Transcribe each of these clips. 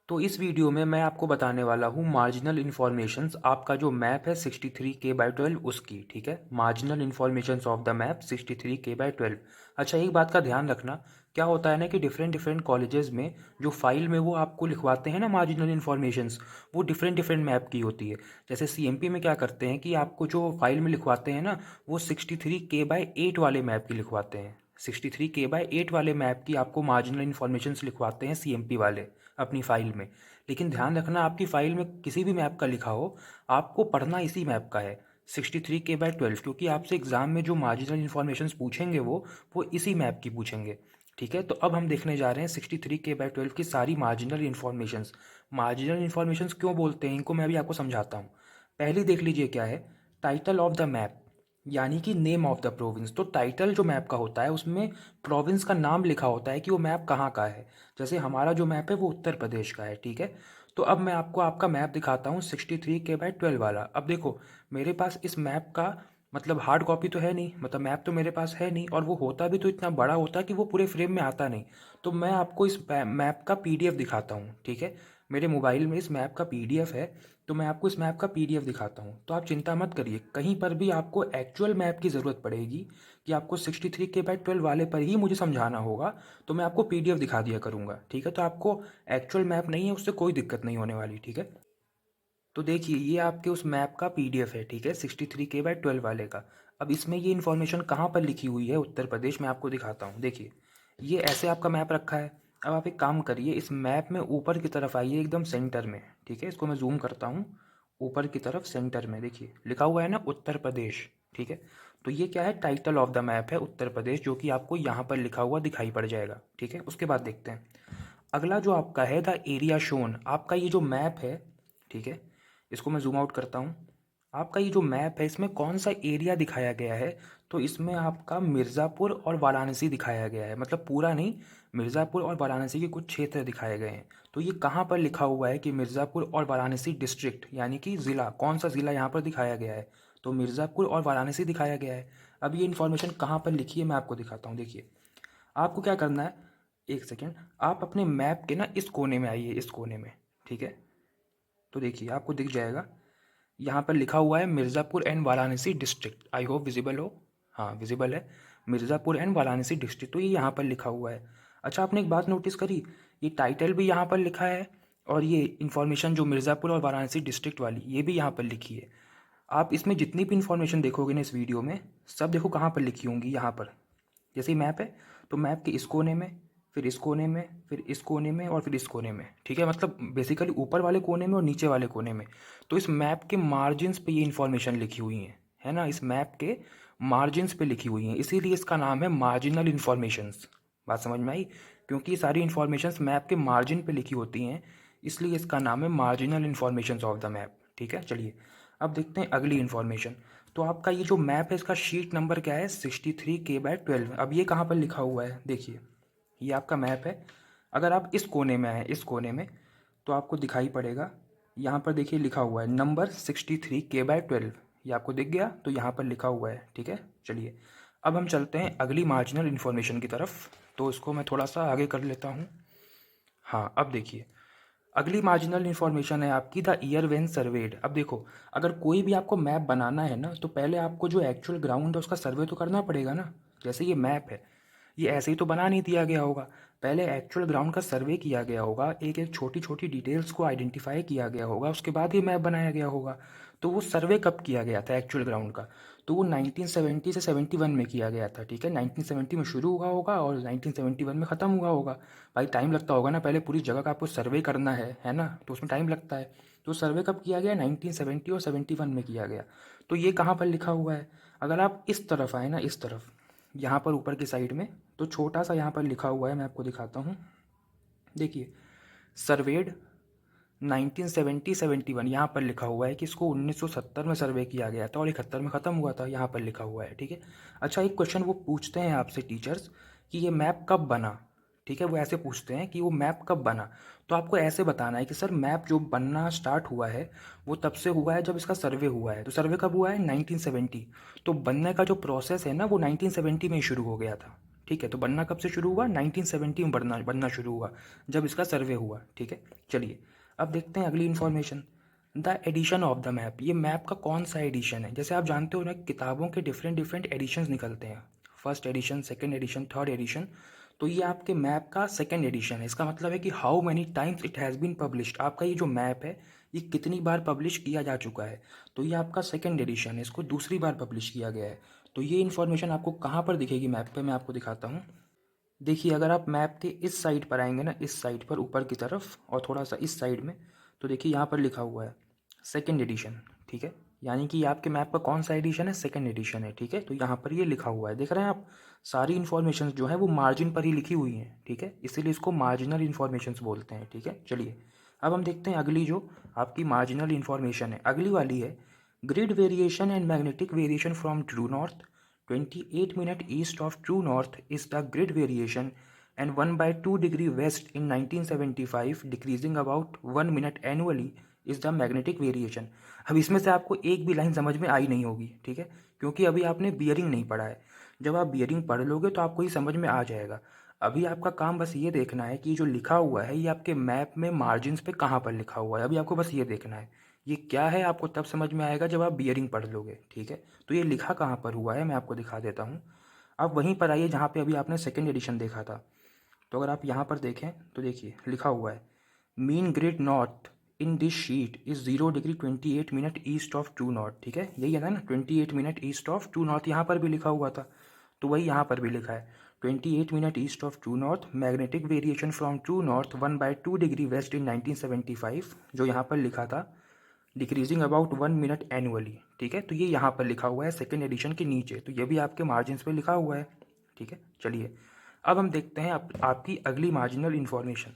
तो इस वीडियो में मैं आपको बताने वाला हूँ मार्जिनल इन्फॉर्मेशंस आपका जो मैप है 63K/12 उसकी। ठीक है, marginal informations of the map 63K/12। अच्छा, एक बात का ध्यान रखना, क्या होता है ना कि डिफरेंट डिफरेंट कॉलेजेस में जो फाइल में वो आपको लिखवाते हैं ना मार्जिनल इन्फॉर्मेशंस, वो डिफरेंट डिफरेंट मैप की होती है। जैसे CMP में क्या करते हैं कि आपको जो फाइल में लिखवाते हैं ना, वो 63K/8 वाले मैप की लिखवाते हैं। 63K/8 वाले मैप की आपको मार्जिनल इन्फॉर्मेशंस लिखवाते हैं CMP वाले अपनी फ़ाइल में। लेकिन ध्यान रखना, आपकी फ़ाइल में किसी भी मैप का लिखा हो, आपको पढ़ना इसी मैप का है 63K/12, क्योंकि आपसे एग्ज़ाम में जो मार्जिनल इन्फॉर्मेशंस पूछेंगे वो इसी मैप की पूछेंगे। ठीक है, तो अब हम देखने जा रहे हैं 63K/12 की सारी मार्जिनल इन्फॉर्मेशंस। मार्जिनल इन्फॉर्मेशंस क्यों बोलते हैं इनको, मैं भी आपको समझाता हूँ। पहली देख लीजिए क्या है, टाइटल ऑफ द मैप, यानी कि नेम ऑफ द प्रोविंस। तो टाइटल जो मैप का होता है उसमें प्रोविंस का नाम लिखा होता है कि वो मैप कहाँ का है। जैसे हमारा जो मैप है वो उत्तर प्रदेश का है। ठीक है, तो अब मैं आपको आपका मैप दिखाता हूँ 63K/12 वाला। अब देखो, मेरे पास इस मैप का मतलब हार्ड कॉपी तो है नहीं, मतलब मैप तो मेरे पास है नहीं, और वो होता भी तो इतना बड़ा होता है कि वो पूरे फ्रेम में आता नहीं। तो मैं आपको इस मैप का PDF दिखाता हूँ। ठीक है, मेरे मोबाइल में इस मैप का PDF है, तो मैं आपको इस मैप का PDF दिखाता हूँ। तो आप चिंता मत करिए, कहीं पर भी आपको एक्चुअल मैप की ज़रूरत पड़ेगी कि आपको 63K/12 वाले पर ही मुझे समझाना होगा, तो मैं आपको PDF दिखा दिया करूँगा। ठीक है, तो आपको एक्चुअल मैप नहीं है उससे कोई दिक्कत नहीं होने वाली। ठीक है, तो देखिए ये आपके उस मैप का PDF है। ठीक है, 63K/12 वाले का। अब इसमें ये इन्फॉर्मेशन कहाँ पर लिखी हुई है, उत्तर प्रदेश में आपको दिखाता हूँ। देखिए, ये ऐसे आपका मैप रखा है। अब आप एक काम करिए, इस मैप में ऊपर की तरफ आइए, एकदम सेंटर में। ठीक है, इसको मैं जूम करता हूँ। ऊपर की तरफ सेंटर में देखिए लिखा हुआ है ना उत्तर प्रदेश। ठीक है, तो ये क्या है, टाइटल ऑफ द मैप है उत्तर प्रदेश, जो कि आपको यहाँ पर लिखा हुआ दिखाई पड़ जाएगा। ठीक है, उसके बाद देखते हैं अगला जो आपका है द एरिया शोन। आपका ये जो मैप है, ठीक है, इसको मैं जूम आउट करता हूँ। आपका ये जो मैप है इसमें कौन सा एरिया दिखाया गया है, तो इसमें आपका मिर्ज़ापुर और वाराणसी दिखाया गया है। मतलब पूरा नहीं, मिर्ज़ापुर और वाराणसी के कुछ क्षेत्र दिखाए गए हैं। तो ये कहाँ पर लिखा हुआ है कि मिर्ज़ापुर और वाराणसी डिस्ट्रिक्ट, यानी कि ज़िला, कौन सा ज़िला यहाँ पर दिखाया गया है, तो मिर्ज़ापुर और वाराणसी दिखाया गया है। अब ये इन्फॉर्मेशन कहाँ पर लिखी है मैं आपको दिखाता हूँ। देखिए, आपको क्या करना है, एक सेकेंड, आप अपने मैप के ना इस कोने में आइए, इस कोने में। ठीक है, तो देखिए आपको दिख जाएगा, यहाँ पर लिखा हुआ है Mirzapur and Varanasi district. I hope visible हो। हाँ, विजिबल है, मिर्ज़ापुर एंड वाराणसी डिस्ट्रिक्ट, तो ये यहाँ पर लिखा हुआ है। अच्छा, आपने एक बात नोटिस करी, ये टाइटल भी यहाँ पर लिखा है, और ये इन्फॉर्मेशन जो मिर्ज़ापुर और वाराणसी डिस्ट्रिक्ट वाली, ये भी यहाँ पर लिखी है। आप इसमें जितनी भी इन्फॉर्मेशन देखोगे ना इस वीडियो में, सब देखो कहाँ पर लिखी होंगी, यहाँ पर। जैसे ही मैप है, तो मैप के इस कोने में, फिर इस कोने में, फिर इस कोने में, और फिर इस कोने में। ठीक है, मतलब बेसिकली ऊपर वाले कोने में और नीचे वाले कोने में। तो इस मैप के मार्जिन्स पे ये इन्फॉर्मेशन लिखी हुई है ना, इस मैप के मार्जिन्स पे लिखी हुई हैं, इसीलिए इसका नाम है मार्जिनल इन्फॉर्मेशंस। बात समझ में आई, क्योंकि ये सारी इन्फॉर्मेशंस मैप के मार्जिन पे लिखी होती हैं, इसलिए इसका नाम है marginal informations of the map. ठीक है, चलिए अब देखते हैं अगली इन्फॉर्मेशन। तो आपका ये जो मैप है इसका शीट नंबर क्या है, 63K/12। अब ये कहाँ पर लिखा हुआ है, देखिए ये आपका मैप है। अगर आप इस कोने में आए, इस कोने में, तो आपको दिखाई पड़ेगा, यहाँ पर देखिए लिखा हुआ है नंबर 63K/12। ये आपको दिख गया, तो यहाँ पर लिखा हुआ है। ठीक है, चलिए अब हम चलते हैं अगली मार्जिनल इन्फॉर्मेशन की तरफ। तो इसको मैं थोड़ा सा आगे कर लेता हूँ। हाँ, अब देखिए अगली मार्जिनल इन्फॉर्मेशन है आपकी द ईयर व्हेन सर्वेड। अब देखो, अगर कोई भी आपको मैप बनाना है ना, तो पहले आपको जो एक्चुअल ग्राउंड है उसका सर्वे तो करना पड़ेगा ना। जैसे ये मैप है, ये ऐसे ही तो बना नहीं दिया गया होगा, पहले एक्चुअल ग्राउंड का सर्वे किया गया होगा, एक एक छोटी छोटी डिटेल्स को आइडेंटिफाई किया गया होगा, उसके बाद ये मैप बनाया गया होगा। तो वो सर्वे कब किया गया था एक्चुअल ग्राउंड का, तो वो 1970 से 71 में किया गया था। ठीक है, 1970 में शुरू हुआ होगा और 1971 में ख़त्म हुआ होगा। भाई टाइम लगता होगा ना, पहले पूरी जगह का आपको सर्वे करना है ना, तो उसमें टाइम लगता है। तो सर्वे कब किया गया, 1970 और 71 में किया गया। तो ये कहाँ पर लिखा हुआ है, अगर आप इस तरफ आए ना, इस तरफ, यहाँ पर ऊपर की साइड में, तो छोटा सा यहाँ पर लिखा हुआ है, मैं आपको दिखाता हूँ। देखिए, सर्वेड 1970-71 यहाँ पर लिखा हुआ है कि इसको 1970 में सर्वे किया गया था और 71 में ख़त्म हुआ था, यहाँ पर लिखा हुआ है। ठीक है, अच्छा एक क्वेश्चन वो पूछते हैं आपसे टीचर्स कि ये मैप कब बना। ठीक है, वो ऐसे पूछते हैं कि वो मैप कब बना, तो आपको ऐसे बताना है कि सर मैप जो बनना स्टार्ट हुआ है वो तब से हुआ है जब इसका सर्वे हुआ है। तो सर्वे कब हुआ है, 1970। तो बनने का जो प्रोसेस है ना वो 1970 में ही शुरू हो गया था। ठीक है। तो बनना कब से शुरू हुआ? 1970 में बनना शुरू हुआ, जब इसका सर्वे हुआ। ठीक है, चलिए अब देखते हैं अगली information, the edition of the map. ये मैप का कौन सा एडिशन है? जैसे आप जानते हो ना, किताबों के डिफरेंट डिफरेंट एडिशंस निकलते हैं, first edition, second edition, third edition. तो ये आपके मैप का सेकंड एडिशन है। इसका मतलब है कि how many times it has been published. आपका ये जो मैप है ये कितनी बार पब्लिश किया जा चुका है। तो ये आपका सेकंड एडिशन है, इसको दूसरी बार पब्लिश किया गया है। तो ये इन्फॉर्मेशन आपको कहाँ पर दिखेगी मैप पे, मैं आपको दिखाता हूँ। देखिए, अगर आप मैप के इस साइड पर आएंगे ना, इस साइड पर ऊपर की तरफ और थोड़ा सा इस साइड में, तो देखिए यहाँ पर लिखा हुआ है सेकंड एडिशन। ठीक है, यानी कि आपके मैप का कौन सा एडिशन है? सेकंड एडिशन है। ठीक है, तो यहाँ पर ये लिखा हुआ है, देख रहे हैं आप? सारी इन्फॉर्मेशन जो है वो मार्जिन पर ही लिखी हुई हैं। ठीक है, इसीलिए इसको मार्जिनल इन्फॉर्मेशन बोलते हैं। ठीक है, चलिए अब हम देखते हैं अगली जो आपकी मार्जिनल इन्फॉर्मेशन है। अगली वाली है grid variation and magnetic variation from true north 28 minute east of true north is the grid variation and 1/2 degree west in 1975 decreasing about 1 minute annually is the magnetic variation। अब इसमें से आपको एक भी लाइन समझ में आई नहीं होगी। ठीक है, क्योंकि अभी आपने बियरिंग नहीं पढ़ा है। जब आप बियरिंग पढ़ लोगे तो आपको ये समझ में आ जाएगा। अभी आपका काम बस ये देखना है कि जो लिखा हुआ है ये आपके मैप में मार्जिन्स पे कहाँ पर लिखा हुआ है। अभी आपको बस ये देखना है ये क्या है, आपको तब समझ में आएगा जब आप बियरिंग पढ़ लोगे। ठीक है, तो ये लिखा कहाँ पर हुआ है मैं आपको दिखा देता हूँ। आप वहीं पर आइए जहाँ पे अभी आपने सेकेंड एडिशन देखा था। तो अगर आप यहाँ पर देखें तो देखिए लिखा हुआ है mean grid north in this sheet is 0°28' east of true north. ठीक है, यही है ना, 28 minute east of true north. यहाँ पर भी लिखा हुआ था, तो वही यहाँ पर भी लिखा है 28 minute east of true north, magnetic variation from true north 1/2 degree west in 1975, जो यहाँ पर लिखा था डिक्रीजिंग अबाउट 1 मिनट एनुअली। ठीक है, तो ये यहाँ पर लिखा हुआ है सेकेंड एडिशन के नीचे, तो ये भी आपके मार्जिन पे लिखा हुआ है। ठीक है, चलिए अब हम देखते हैं आपकी अगली मार्जिनल इन्फॉर्मेशन।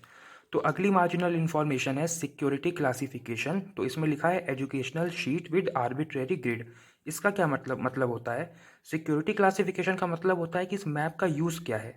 तो अगली मार्जिनल इन्फॉर्मेशन है सिक्योरिटी क्लासिफिकेशन। तो इसमें लिखा है educational sheet with arbitrary grid. इसका क्या मतलब होता है? सिक्योरिटी क्लासिफिकेशन का मतलब होता है कि इस मैप का यूज़ क्या है,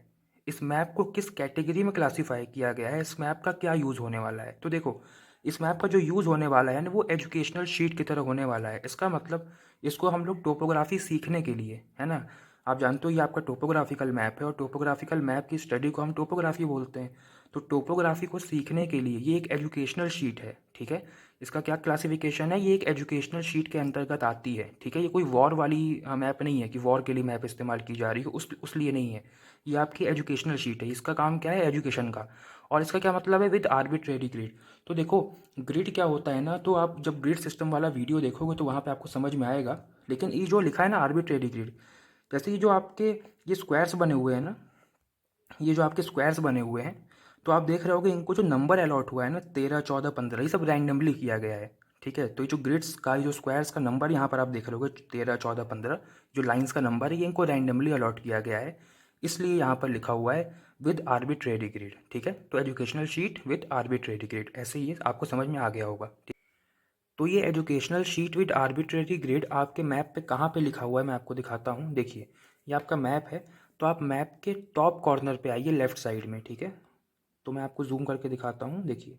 इस मैप को किस कैटेगरी में क्लासीफाई किया गया है, इस मैप का क्या यूज़ होने वाला है। तो देखो, इस मैप का जो यूज़ होने वाला है ना वो एजुकेशनल शीट की तरह होने वाला है। इसका मतलब इसको हम लोग टोपोग्राफी सीखने के लिए, है ना, आप जानते हो ये आपका टोपोग्राफिकल मैप है और टोपोग्राफिकल मैप की स्टडी को हम टोपोग्राफी बोलते हैं। तो टोपोग्राफी को सीखने के लिए ये एक एजुकेशनल शीट है। ठीक है, इसका क्या क्लासिफिकेशन है? ये एक एजुकेशनल शीट के अंतर्गत आती है। ठीक है, ये कोई वॉर वाली मैप नहीं है कि वॉर के लिए मैप इस्तेमाल की जा रही है, उस लिए नहीं है। ये आपकी एजुकेशनल शीट है, इसका काम क्या है? एजुकेशन का। और इसका क्या मतलब है? With arbitrary grid. तो देखो, ग्रिड क्या होता है ना, तो आप जब ग्रिड सिस्टम वाला वीडियो देखोगे तो वहाँ पे आपको समझ में आएगा। लेकिन ये जो लिखा है ना आर्बिट्रेरी ग्रिड, जैसे ये जो आपके ये स्क्वायर्स बने हुए हैं ना, ये जो आपके स्क्वायर्स बने हुए हैं, तो आप देख रहे होगे इनको जो नंबर अलॉट हुआ है ना 13, 14, 15, ये सब रैंडमली किया गया है। ठीक है, तो ये जो ग्रिड्स का, ये जो स्क्वायर्स का नंबर यहाँ पर आप देख रहे होगे 13, 14, 15, जो लाइंस का नंबर है ये इनको रैंडमली अलॉट किया गया है, इसलिए यहाँ पर लिखा हुआ है विद आर्बिट्रेरी ग्रिड। ठीक है, तो educational sheet with arbitrary grid, ऐसे ही आपको समझ में आ गया होगा। तो ये educational sheet with arbitrary grid आपके मैप पे कहाँ पे लिखा हुआ है मैं आपको दिखाता हूँ। देखिए, ये आपका मैप है, तो आप मैप के टॉप कॉर्नर पे आइए लेफ्ट साइड में। ठीक है, तो मैं आपको जूम करके दिखाता हूँ। देखिए,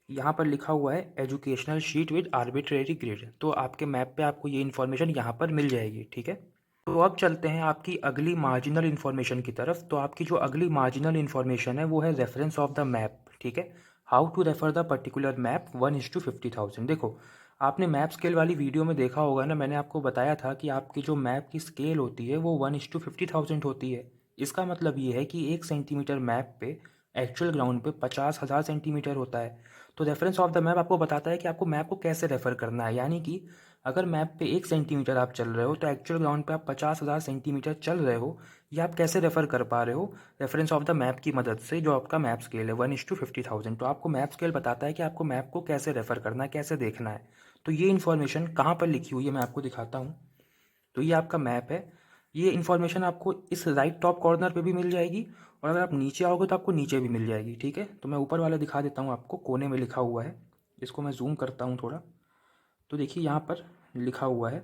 यहाँ पर लिखा हुआ है educational sheet with arbitrary grid. तो आपके मैप पे आपको ये इन्फॉर्मेशन यहाँ पर मिल जाएगी। ठीक है, तो अब चलते हैं आपकी अगली मार्जिनल इन्फॉर्मेशन की तरफ। तो आपकी जो अगली मार्जिनल इन्फॉर्मेशन है वो है रेफरेंस ऑफ द मैप। ठीक है, how to refer the particular map 1:50,000। देखो, आपने मैप स्केल वाली वीडियो में देखा होगा ना, मैंने आपको बताया था कि आपकी जो मैप की स्केल होती है वो 1:50,000 होती है। इसका मतलब ये है कि 1 सेंटीमीटर मैप पे एक्चुअल ग्राउंड पे 50,000 सेंटीमीटर होता है। तो रेफरेंस ऑफ द मैप आपको बताता है कि आपको मैप को कैसे रेफर करना है, यानी कि अगर मैप पे 1 सेंटीमीटर आप चल रहे हो तो एक्चुअल ग्राउंड पे आप 50,000 सेंटीमीटर चल रहे हो, ये आप कैसे रेफर कर पा रहे हो? रेफरेंस ऑफ द मैप की मदद से, जो आपका मैप स्केल है 1:50,000। तो आपको मैप स्केल बताता है कि आपको मैप को कैसे रेफर करना है, कैसे देखना है। तो ये इन्फॉर्मेशन कहाँ पर लिखी हुई है मैं आपको दिखाता हूँ। तो ये आपका मैप है, ये इन्फॉर्मेशन आपको इस राइट टॉप कॉर्नर पे भी मिल जाएगी और अगर आप नीचे आओगे तो आपको नीचे भी मिल जाएगी। ठीक है, तो मैं ऊपर वाला दिखा देता हूँ आपको, कोने में लिखा हुआ है, इसको मैं जूम करता हूँ थोड़ा। तो देखिए यहाँ पर लिखा हुआ है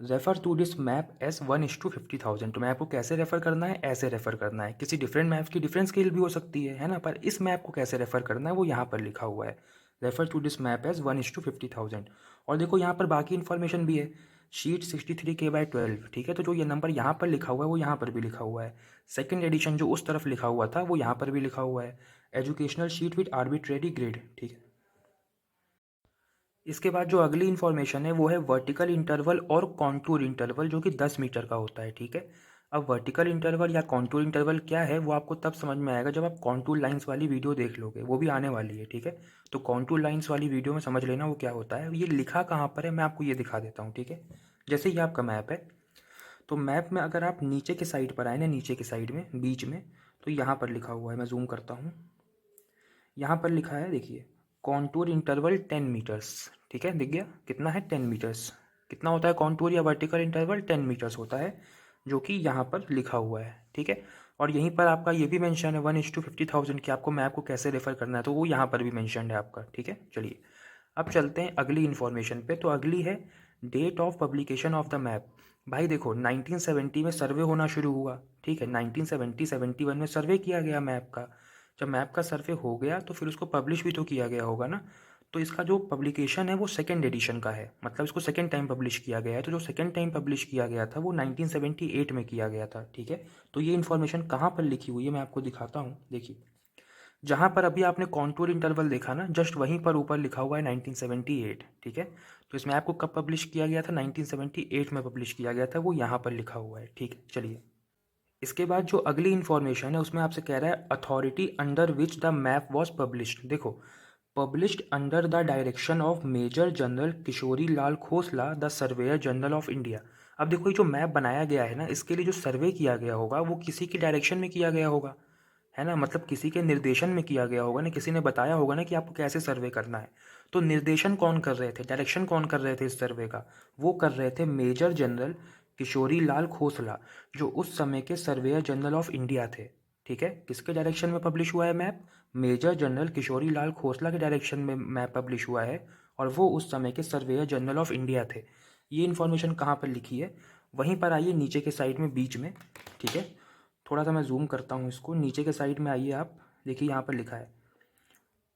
refer to this map as 1:50,000। तो मैप को कैसे रेफ़र करना है? ऐसे रेफ़र करना है। किसी डिफरेंट मैप की डिफरेंट स्केल भी हो सकती है ना, पर इस मैप को कैसे रेफ़र करना है वो यहाँ पर लिखा हुआ है, refer to this map as 1:50,000। और देखो यहाँ पर बाकी इन्फॉर्मेशन भी है, शीट 63K/12, ठीक है। तो जो ये नंबर यहाँ पर लिखा हुआ है वो यहाँ पर भी लिखा हुआ है। सेकंड एडिशन जो उस तरफ लिखा हुआ था वो यहाँ पर भी लिखा हुआ है, educational sheet with arbitrary grid, ठीक है। इसके बाद जो अगली इन्फॉर्मेशन है वो है वर्टिकल इंटरवल और कॉन्टूर इंटरवल, जो कि 10 मीटर का होता है, ठीक है। अब वर्टिकल इंटरवल या कॉन्टूर इंटरवल क्या है वो आपको तब समझ में आएगा जब आप कॉन्टूर लाइंस वाली वीडियो देख लोगे, वो भी आने वाली है, ठीक है। तो कॉन्टूर लाइंस वाली वीडियो में समझ लेना वो क्या होता है। ये लिखा कहाँ पर है मैं आपको ये दिखा देता हूँ, ठीक है। जैसे ये आपका मैप है, तो मैप में अगर आप नीचे के साइड पर आए ना, नीचे के साइड में बीच में, तो यहाँ पर लिखा हुआ है, मैं जूम करता हूँ, यहाँ पर लिखा है, देखिए, कॉन्टूर इंटरवल 10 मीटर्स, ठीक है। दिख गया कितना है, 10 मीटर्स। कितना होता है कॉन्टूर या वर्टिकल इंटरवल, 10 मीटर्स होता है, जो कि यहाँ पर लिखा हुआ है, ठीक है। और यहीं पर आपका ये भी मेंशन है 1:50,000 कि आपको मैप को कैसे रेफर करना है, तो वो यहाँ पर भी मेंशन है आपका, ठीक है। चलिए अब चलते हैं अगली इन्फॉर्मेशन पे। तो अगली है date of publication of the map. भाई देखो 1970 में सर्वे होना शुरू हुआ, ठीक है। 1970-71 में सर्वे किया गया मैप का। जब मैप का सर्वे हो गया तो फिर उसको पब्लिश भी तो किया गया होगा ना। तो इसका जो पब्लिकेशन है वो सेकेंड एडिशन का है, मतलब इसको सेकेंड टाइम पब्लिश किया गया है। तो जो सेकेंड टाइम पब्लिश किया गया था वो 1978 में किया गया था, ठीक है। तो ये इन्फॉर्मेशन कहाँ पर लिखी हुई है मैं आपको दिखाता हूँ, देखिए। जहाँ पर अभी आपने कॉन्टूर इंटरवल देखा ना, जस्ट वहीं पर ऊपर लिखा हुआ है 1978, ठीक है। तो इसमें आपको कब पब्लिश किया गया था, 1978 में पब्लिश किया गया था, वो यहाँ पर लिखा हुआ है, ठीक है। चलिए इसके बाद जो अगली इन्फॉर्मेशन है उसमें आपसे कह रहा है authority under which the map was published. देखो, published under the direction of major general Kishori Lal Khosla the surveyor general of India. अब देखो ये जो मैप बनाया गया है ना, इसके लिए जो सर्वे किया गया होगा वो किसी की डायरेक्शन में किया गया होगा, है ना। मतलब किसी के निर्देशन में किया गया होगा ना, किसी ने बताया होगा ना कि आपको कैसे सर्वे करना है। तो निर्देशन कौन कर रहे थे, डायरेक्शन कौन कर रहे थे इस सर्वे का, वो कर रहे थे मेजर जनरल किशोरी लाल खोसला, जो उस समय के सर्वेयर जनरल ऑफ इंडिया थे, ठीक है। किसके डायरेक्शन में पब्लिश हुआ है map, major general Kishori Lal Khosla के डायरेक्शन में मैप पब्लिश हुआ है, और वो उस समय के सर्वेयर जनरल ऑफ इंडिया थे। ये इन्फॉर्मेशन कहाँ पर लिखी है, वहीं पर आइए नीचे के साइड में बीच में, ठीक है। थोड़ा सा मैं जूम करता हूँ इसको, नीचे के साइड में आइए आप, देखिए यहाँ पर लिखा है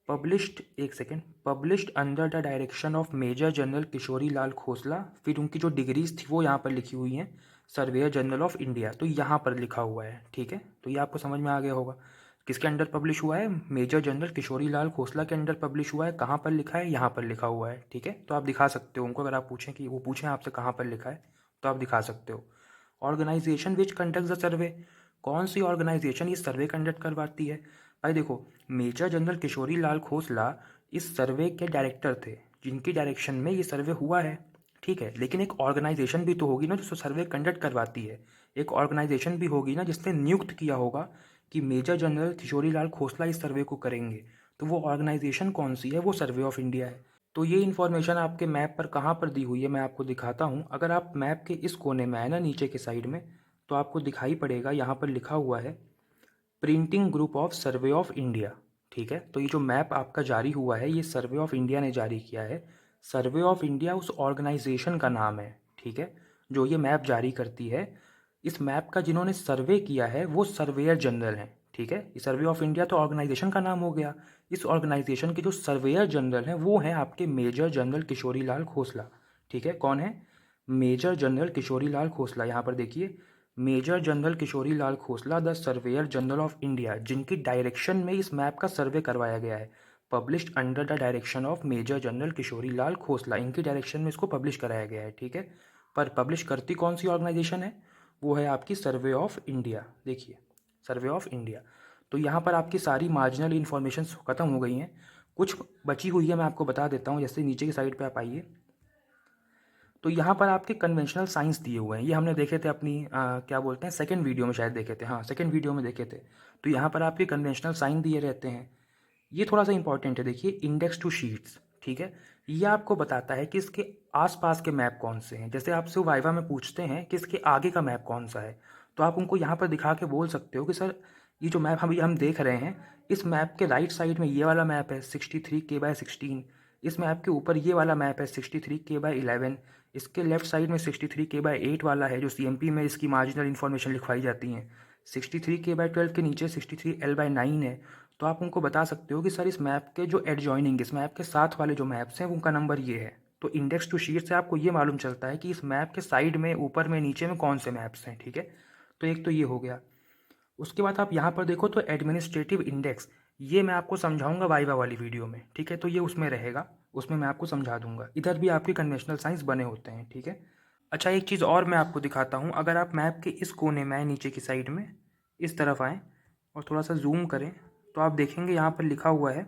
पब्लिश्ड, एक second, published under the direction of major general Kishori Lal Khosla, फिर उनकी जो डिग्रीज थी वो यहाँ पर लिखी हुई हैं, सर्वेयर जनरल ऑफ इंडिया, तो यहाँ पर लिखा हुआ है, ठीक है। तो ये आपको समझ में आ गया होगा किसके अंडर पब्लिश हुआ है, मेजर जनरल किशोरी लाल खोसला के अंडर पब्लिश हुआ है। कहाँ पर लिखा है, यहाँ पर लिखा हुआ है, ठीक है। तो आप दिखा सकते हो उनको, अगर आप पूछें कि वो पूछें आपसे कहाँ पर लिखा है तो आप दिखा सकते हो। Organisation which conduct the survey, कौन सी ऑर्गेनाइजेशन ये सर्वे कंडक्ट करवाती है। भाई देखो, मेजर जनरल किशोरी लाल खोसला इस सर्वे के डायरेक्टर थे, जिनकी डायरेक्शन में ये सर्वे हुआ है, ठीक है। लेकिन एक ऑर्गेनाइजेशन भी तो होगी ना जो सर्वे कंडक्ट करवाती है, एक ऑर्गेनाइजेशन भी होगी ना जिसने नियुक्त किया होगा कि मेजर जनरल किशोरी लाल खोसला इस सर्वे को करेंगे। तो वो ऑर्गेनाइजेशन कौन सी है, वो सर्वे ऑफ इंडिया है। तो ये इन्फॉर्मेशन आपके मैप पर कहाँ पर दी हुई है मैं आपको दिखाता हूँ। अगर आप मैप के इस कोने में आए ना, नीचे के साइड में, तो आपको दिखाई पड़ेगा यहाँ पर लिखा हुआ है printing group of survey of India, ठीक है। तो ये जो मैप आपका जारी हुआ है ये सर्वे ऑफ इंडिया ने जारी किया है। सर्वे ऑफ इंडिया उस ऑर्गेनाइजेशन का नाम है, ठीक है, जो ये मैप जारी करती है। इस मैप का जिन्होंने सर्वे किया है वो सर्वेयर जनरल हैं, ठीक है। ये सर्वे ऑफ इंडिया तो ऑर्गेनाइजेशन का नाम हो गया। इस ऑर्गेनाइजेशन के जो सर्वेयर जनरल हैं वो हैं आपके मेजर जनरल किशोरी लाल खोसला, ठीक है। कौन है, मेजर जनरल किशोरी लाल खोसला, यहाँ पर देखिए, major general Kishori Lal Khosla the surveyor general of India, जिनकी डायरेक्शन में इस मैप का सर्वे करवाया गया है। Published under the direction of major general Kishori Lal Khosla, इनकी डायरेक्शन में इसको पब्लिश कराया गया है, ठीक है। पर पब्लिश करती कौन सी ऑर्गेनाइजेशन है, वो है आपकी सर्वे ऑफ इंडिया, देखिए, सर्वे ऑफ इंडिया। तो यहाँ पर आपकी सारी मार्जिनल इन्फॉर्मेशन खत्म हो गई हैं, कुछ बची हुई है मैं आपको बता देता हूँ। जैसे नीचे की साइड पे आप आइए, तो यहाँ पर आपके कन्वेंशनल साइंस दिए हुए हैं, ये हमने देखे थे अपनी क्या बोलते हैं सेकंड वीडियो में, शायद देखे थे, हाँ सेकंड वीडियो में देखे थे। तो यहाँ पर आपके कन्वेंशनल साइन दिए रहते हैं, ये थोड़ा सा इंपॉर्टेंट है, देखिए इंडेक्स टू शीट्स, ठीक है। ये आपको बताता है कि इसके आसपास के मैप कौन से हैं। जैसे आपसे वाइवा में पूछते हैं कि इसके आगे का मैप कौन सा है, तो आप उनको यहाँ पर दिखा के बोल सकते हो कि सर ये जो मैप हम देख रहे हैं, इस मैप के राइट साइड में ये वाला मैप है 63K/16, इस मैप के ऊपर ये वाला मैप है 63K/11, इसके लेफ्ट साइड में 63K/8 वाला है जो CMP में इसकी मार्जिनल इन्फॉर्मेशन लिखवाई जाती हैं, 63K/12 के नीचे 63L/9 है। तो आप उनको बता सकते हो कि सर इस मैप के जो एडजॉइनिंग, इस मैप के साथ वाले जो मैप्स हैं उनका नंबर ये है, तो इंडेक्स टू शीट से आपको ये मालूम चलता है कि इस मैप के साइड में, ऊपर में, नीचे में कौन से मैप्स हैं, ठीक है। तो एक तो ये हो गया। उसके बाद आप यहाँ पर देखो तो एडमिनिस्ट्रेटिव इंडेक्स, ये मैं आपको समझाऊंगा वाइवा वाली वीडियो में, ठीक है। तो ये उसमें रहेगा, उसमें मैं आपको समझा दूंगा। इधर भी आपके कन्वेंशनल साइंस बने होते हैं, ठीक है। अच्छा, एक चीज़ और मैं आपको दिखाता हूँ। अगर आप मैप के इस कोने में आए, नीचे की साइड में इस तरफ आएँ और थोड़ा सा जूम करें, तो आप देखेंगे यहाँ पर लिखा हुआ है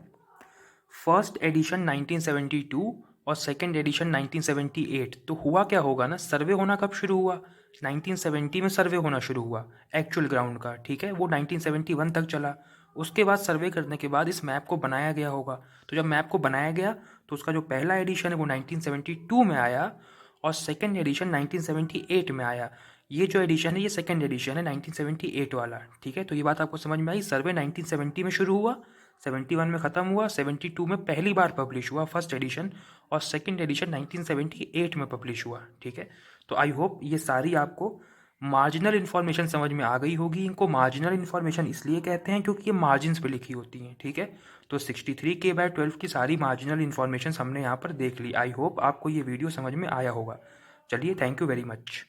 फर्स्ट एडिशन 1972 और सेकंड एडिशन 1978। तो हुआ क्या होगा ना, सर्वे होना कब शुरू हुआ, 1970 में सर्वे होना शुरू हुआ एक्चुअल ग्राउंड का, ठीक है। वो 1971 तक चला। उसके बाद सर्वे करने के बाद इस मैप को बनाया गया होगा। तो जब मैप को बनाया गया तो उसका जो पहला एडिशन है वो 1972 में आया और सेकेंड एडिशन 1978 में आया। ये जो एडिशन है ये सेकेंड एडिशन है 1978 वाला, ठीक है। तो ये बात आपको समझ में आई। सर्वे 1970 में शुरू हुआ, 71 में ख़त्म हुआ, 72 में पहली बार पब्लिश हुआ फर्स्ट एडिशन, और सेकंड एडिशन 1978 में पब्लिश हुआ, ठीक है। तो आई होप ये सारी आपको मार्जिनल इन्फॉर्मेशन समझ में आ गई होगी। इनको मार्जिनल इन्फॉर्मेशन इसलिए कहते हैं क्योंकि ये मार्जिन्स पे लिखी होती हैं, ठीक है। तो 63K/12 की सारी मार्जिनल इन्फॉर्मेशन हमने यहाँ पर देख ली। आई होप आपको ये वीडियो समझ में आया होगा। चलिए, थैंक यू वेरी मच।